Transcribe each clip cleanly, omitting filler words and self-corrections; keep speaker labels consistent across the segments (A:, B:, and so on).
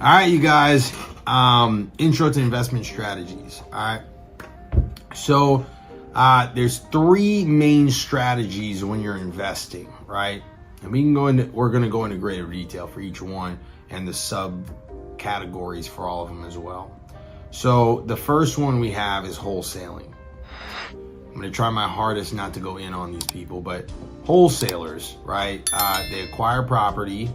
A: All right, you guys, intro to investment strategies. All right. So there's three main strategies when you're investing, right? And we're going to go into greater detail for each one and the subcategories for all of them as well. So the first one we have is wholesaling. I'm going to try my hardest not to go in on these people, but wholesalers, right? They acquire property.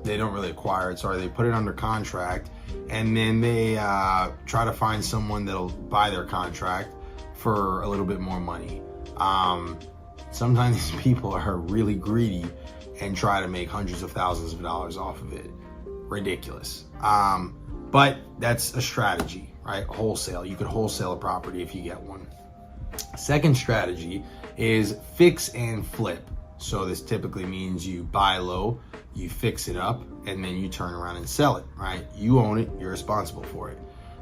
A: They don't really acquire it, sorry. They put it under contract, and then they try to find someone that'll buy their contract for a little bit more money. Sometimes these people are really greedy and try to make hundreds of thousands of dollars off of it. Ridiculous. But that's a strategy, right? Wholesale. You could wholesale a property if you get one. Second strategy is fix and flip. So this typically means you buy low, you fix it up, and then you turn around and sell it, right? You own it, you're responsible for it.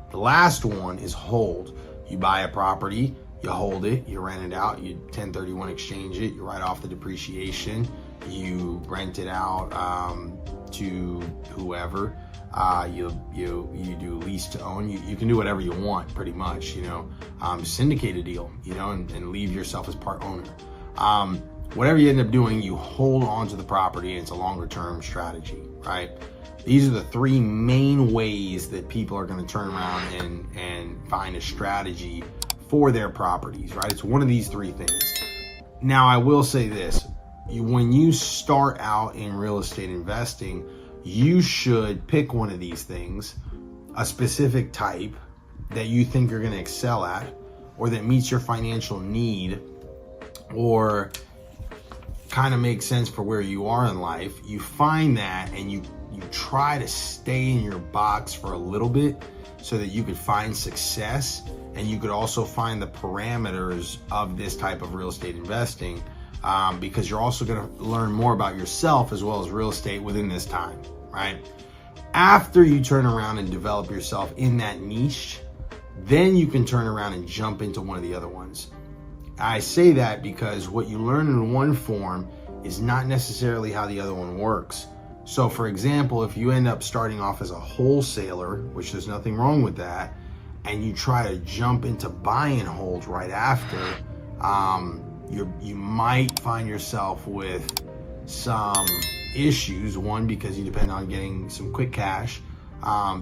A: The last one is hold. You buy a property, you hold it, you rent it out, you 1031 exchange it, you write off the depreciation, you rent it out to whoever. You do lease to own. You can do whatever you want, pretty much, syndicate a deal, and leave yourself as part owner. Whatever you end up doing, you hold on to the property, and it's a longer term strategy, right? These are the three main ways that people are going to turn around and find a strategy for their properties, right? It's one of these three things. Now, I will say this. When you start out in real estate investing, you should pick one of these things, a specific type that you think you're going to excel at, or that meets your financial need, or kind of makes sense for where you are in life. You find that and you try to stay in your box for a little bit so that you could find success, and you could also find the parameters of this type of real estate investing, because you're also going to learn more about yourself as well as real estate within this time, right? After you turn around and develop yourself in that niche, then you can turn around and jump into one of the other ones. I say that because what you learn in one form is not necessarily how the other one works. So for example, if you end up starting off as a wholesaler, which there's nothing wrong with that, and you try to jump into buy and hold right after, you might find yourself with some issues. One, because you depend on getting some quick cash.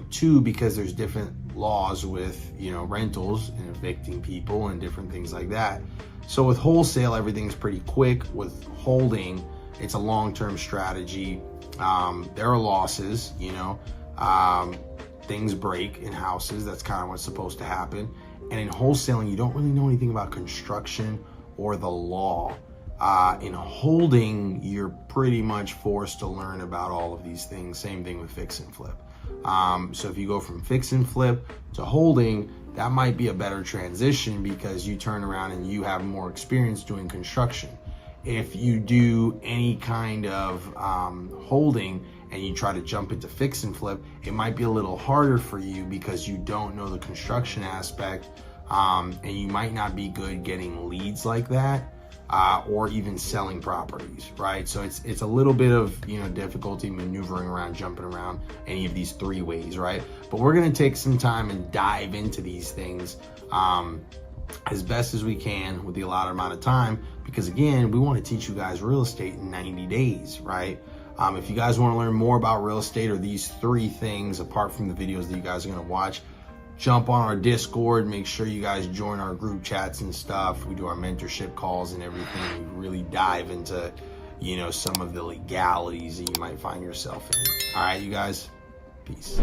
A: Two, because there's different laws with rentals and evicting people and different things like that. So with wholesale, everything's pretty quick. With holding, it's a long-term strategy. There are losses, things break in houses. That's kind of what's supposed to happen. And in wholesaling, you don't really know anything about construction or the law. In holding, you're pretty much forced to learn about all of these things. Same thing with fix and flip. So if you go from fix and flip to holding, that might be a better transition because you turn around and you have more experience doing construction. If you do any kind of holding and you try to jump into fix and flip, it might be a little harder for you because you don't know the construction aspect, and you might not be good getting leads like that. Or even selling properties, right? So it's a little bit of difficulty maneuvering around, jumping around any of these three ways, right? But we're gonna take some time and dive into these things as best as we can with the allotted amount of time, because again, we want to teach you guys real estate in 90 days, right? If you guys want to learn more about real estate or these three things apart from the videos that you guys are gonna watch, jump on our Discord. Make sure you guys join our group chats and stuff. We do our mentorship calls and everything. We really dive into, some of the legalities that you might find yourself in. All right, you guys, peace.